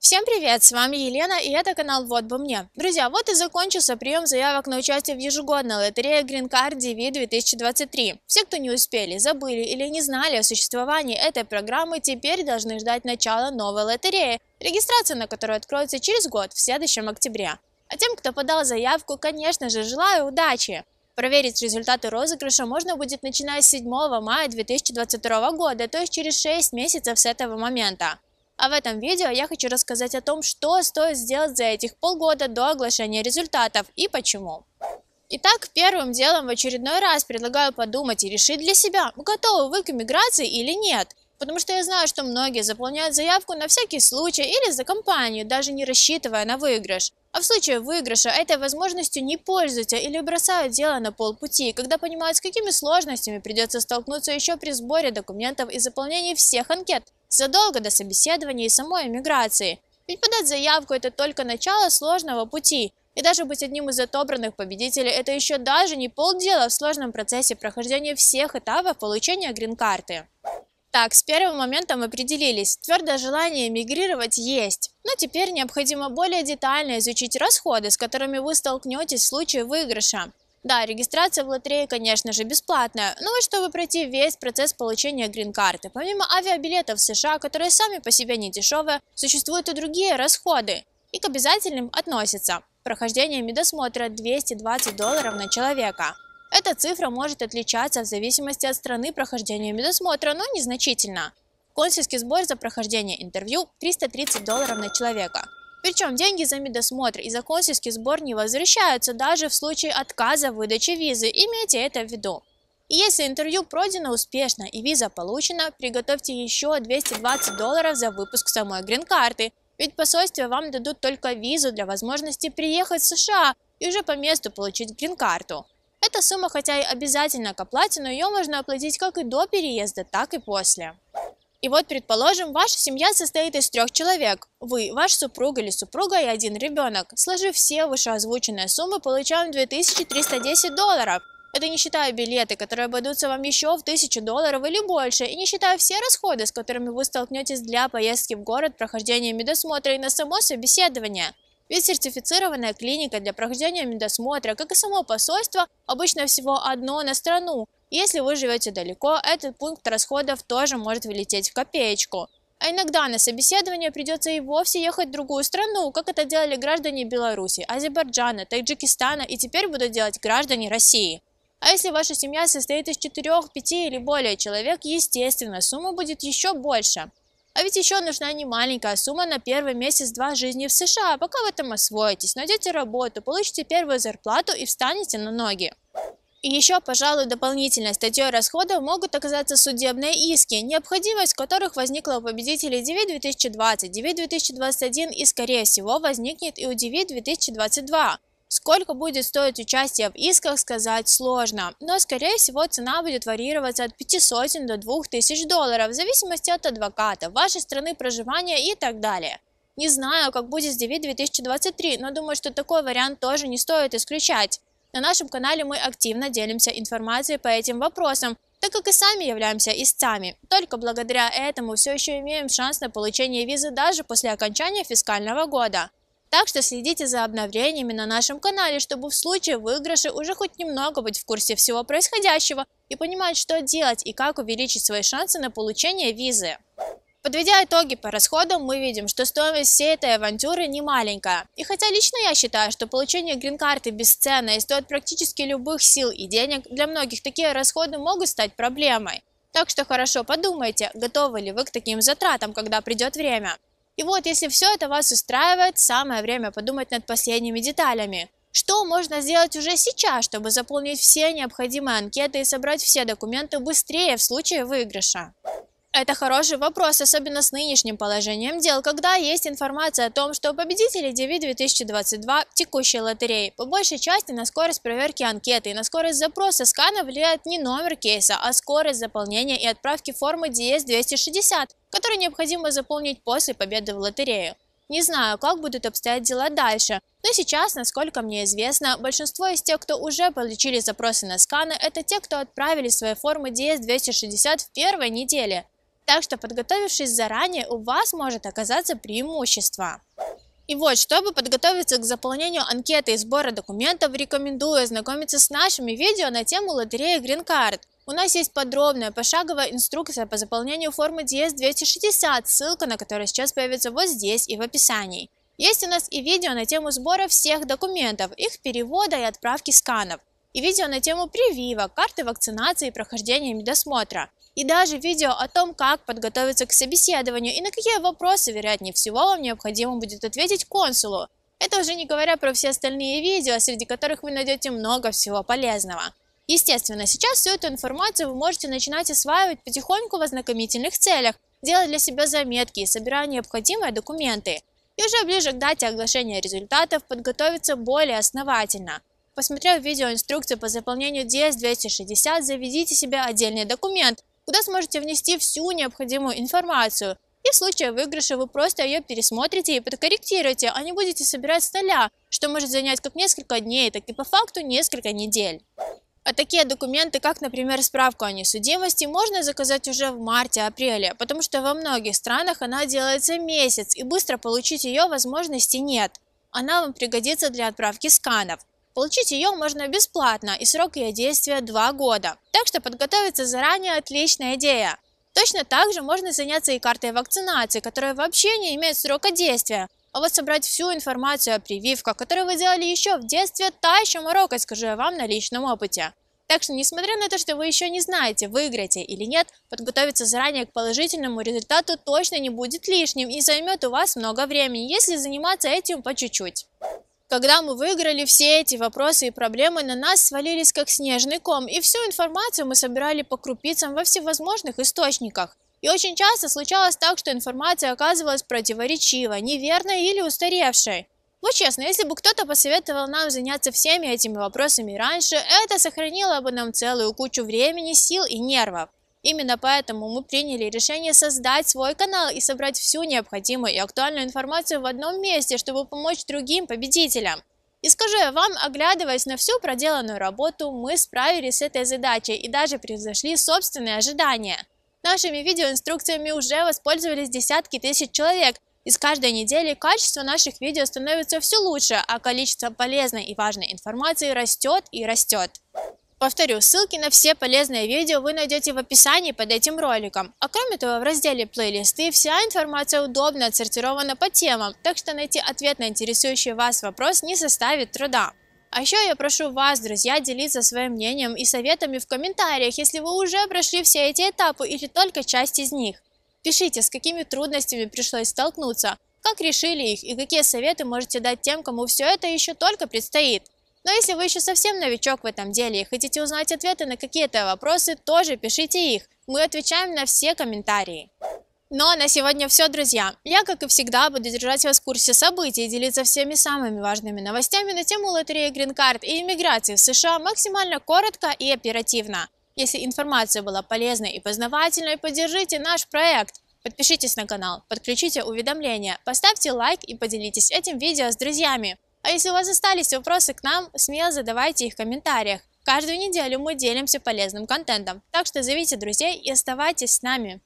Всем привет, с вами Елена и это канал Вот бы мне. Друзья, вот и закончился прием заявок на участие в ежегодной лотерее Green Card DV 2023. Все, кто не успели, забыли или не знали о существовании этой программы, теперь должны ждать начала новой лотереи, регистрация на которую откроется через год, в следующем октябре. А тем, кто подал заявку, конечно же, желаю удачи! Проверить результаты розыгрыша можно будет начиная с 7 мая 2022 года, то есть через 6 месяцев с этого момента. А в этом видео я хочу рассказать о том, что стоит сделать за этих полгода до оглашения результатов и почему. Итак, первым делом в очередной раз предлагаю подумать и решить для себя, готовы вы к иммиграции или нет. Потому что я знаю, что многие заполняют заявку на всякий случай или за компанию, даже не рассчитывая на выигрыш. А в случае выигрыша этой возможностью не пользуются или бросают дело на полпути, когда понимают, с какими сложностями придется столкнуться еще при сборе документов и заполнении всех анкет, задолго до собеседования и самой иммиграции. Ведь подать заявку – это только начало сложного пути. И даже быть одним из отобранных победителей – это еще даже не полдела в сложном процессе прохождения всех этапов получения грин-карты. Так, с первым моментом определились, твердое желание эмигрировать есть, но теперь необходимо более детально изучить расходы, с которыми вы столкнетесь в случае выигрыша. Да, регистрация в лотерее, конечно же, бесплатная, но вот чтобы пройти весь процесс получения грин-карты, помимо авиабилетов в США, которые сами по себе не дешевые, существуют и другие расходы, и к обязательным относятся прохождение медосмотра $220 на человека. Эта цифра может отличаться в зависимости от страны прохождения медосмотра, но незначительно. Консульский сбор за прохождение интервью $330 на человека. Причем деньги за медосмотр и за консульский сбор не возвращаются даже в случае отказа в выдаче визы, имейте это в виду. И если интервью пройдено успешно и виза получена, приготовьте еще $220 за выпуск самой грин-карты, ведь в посольстве вам дадут только визу для возможности приехать в США и уже по месту получить грин-карту. Эта сумма хотя и обязательна к оплате, но ее можно оплатить как и до переезда, так и после. И вот, предположим, ваша семья состоит из 3 человек. Вы, ваш супруг или супруга и один ребенок. Сложив все вышеозвученные суммы, получаем $2310. Это не считая билеты, которые обойдутся вам еще в $1000 или больше, и не считая все расходы, с которыми вы столкнетесь для поездки в город, прохождения медосмотра и на само собеседование. Ведь сертифицированная клиника для прохождения медосмотра, как и само посольство, обычно всего одно на страну. Если вы живете далеко, этот пункт расходов тоже может вылететь в копеечку. А иногда на собеседование придется и вовсе ехать в другую страну, как это делали граждане Беларуси, Азербайджана, Таджикистана и теперь будут делать граждане России. А если ваша семья состоит из 4, 5 или более человек, естественно, сумма будет еще больше. А ведь еще нужна не маленькая сумма на первый месяц-два жизни в США, пока вы там освоитесь, найдете работу, получите первую зарплату и встанете на ноги. И еще, пожалуй, дополнительной статьей расходов могут оказаться судебные иски, необходимость которых возникла у победителей DV 2020, DV 2021 и, скорее всего, возникнет и у DV 2022. Сколько будет стоить участие в исках, сказать сложно, но, скорее всего, цена будет варьироваться от 500 до $2000, в зависимости от адвоката, вашей страны проживания и так далее. Не знаю, как будет с DV 2023, но думаю, что такой вариант тоже не стоит исключать. На нашем канале мы активно делимся информацией по этим вопросам, так как и сами являемся истцами. Только благодаря этому все еще имеем шанс на получение визы даже после окончания фискального года. Так что следите за обновлениями на нашем канале, чтобы в случае выигрыша уже хоть немного быть в курсе всего происходящего и понимать, что делать и как увеличить свои шансы на получение визы. Подведя итоги по расходам, мы видим, что стоимость всей этой авантюры не маленькая. И хотя лично я считаю, что получение грин-карты бесценно и стоит практически любых сил и денег, для многих такие расходы могут стать проблемой. Так что хорошо подумайте, готовы ли вы к таким затратам, когда придет время. И вот, если все это вас устраивает, самое время подумать над последними деталями. Что можно сделать уже сейчас, чтобы заполнить все необходимые анкеты и собрать все документы быстрее в случае выигрыша? Это хороший вопрос, особенно с нынешним положением дел, когда есть информация о том, что победители DV 2022 текущей лотереи по большей части на скорость проверки анкеты и на скорость запроса скана влияет не номер кейса, а скорость заполнения и отправки формы DS-260, которую необходимо заполнить после победы в лотерею. Не знаю, как будут обстоять дела дальше, но сейчас, насколько мне известно, большинство из тех, кто уже получили запросы на сканы, это те, кто отправили свои формы DS-260 в первой неделе. Так что, подготовившись заранее, у вас может оказаться преимущество. И вот, чтобы подготовиться к заполнению анкеты и сбора документов, рекомендую ознакомиться с нашими видео на тему лотереи Green Card. У нас есть подробная пошаговая инструкция по заполнению формы DS-260, ссылка на которую сейчас появится вот здесь и в описании. Есть у нас и видео на тему сбора всех документов, их перевода и отправки сканов. И видео на тему прививок, карты вакцинации и прохождения медосмотра. И даже видео о том, как подготовиться к собеседованию и на какие вопросы, вероятнее всего, вам необходимо будет ответить консулу. Это уже не говоря про все остальные видео, среди которых вы найдете много всего полезного. Естественно, сейчас всю эту информацию вы можете начинать осваивать потихоньку в ознакомительных целях, делать для себя заметки и собирая необходимые документы. И уже ближе к дате оглашения результатов подготовиться более основательно. Посмотрев видеоинструкцию по заполнению DS-260, заведите себе отдельный документ, куда сможете внести всю необходимую информацию. И в случае выигрыша вы просто ее пересмотрите и подкорректируете, а не будете собирать с нуля, что может занять как несколько дней, так и по факту несколько недель. А такие документы, как, например, справку о несудимости, можно заказать уже в марте-апреле, потому что во многих странах она делается месяц, и быстро получить ее возможности нет. Она вам пригодится для отправки сканов. Получить ее можно бесплатно, и срок ее действия 2 года. Так что подготовиться заранее – отличная идея. Точно так же можно заняться и картой вакцинации, которая вообще не имеет срока действия. А вот собрать всю информацию о прививках, которую вы делали еще в детстве, та еще морока, скажу я вам на личном опыте. Так что, несмотря на то, что вы еще не знаете, выиграете или нет, подготовиться заранее к положительному результату точно не будет лишним и займет у вас много времени, если заниматься этим по чуть-чуть. Когда мы выиграли, все эти вопросы и проблемы на нас свалились как снежный ком, и всю информацию мы собирали по крупицам во всевозможных источниках. И очень часто случалось так, что информация оказывалась противоречивой, неверной или устаревшей. Вот честно, если бы кто-то посоветовал нам заняться всеми этими вопросами раньше, это сохранило бы нам целую кучу времени, сил и нервов. Именно поэтому мы приняли решение создать свой канал и собрать всю необходимую и актуальную информацию в одном месте, чтобы помочь другим победителям. И скажу я вам, оглядываясь на всю проделанную работу, мы справились с этой задачей и даже превзошли собственные ожидания. Нашими видеоинструкциями уже воспользовались десятки тысяч человек, и с каждой недели качество наших видео становится все лучше, а количество полезной и важной информации растет и растет. Повторю, ссылки на все полезные видео вы найдете в описании под этим роликом. А кроме того, в разделе «Плейлисты» вся информация удобно отсортирована по темам, так что найти ответ на интересующий вас вопрос не составит труда. А еще я прошу вас, друзья, делиться своим мнением и советами в комментариях, если вы уже прошли все эти этапы или только часть из них. Пишите, с какими трудностями пришлось столкнуться, как решили их и какие советы можете дать тем, кому все это еще только предстоит. Но если вы еще совсем новичок в этом деле и хотите узнать ответы на какие-то вопросы, тоже пишите их. Мы отвечаем на все комментарии. Ну а на сегодня все, друзья. Я, как и всегда, буду держать вас в курсе событий и делиться всеми самыми важными новостями на тему лотереи Green Card и иммиграции в США максимально коротко и оперативно. Если информация была полезной и познавательной, поддержите наш проект. Подпишитесь на канал, подключите уведомления, поставьте лайк и поделитесь этим видео с друзьями. А если у вас остались вопросы к нам, смело задавайте их в комментариях. Каждую неделю мы делимся полезным контентом, так что зовите друзей и оставайтесь с нами.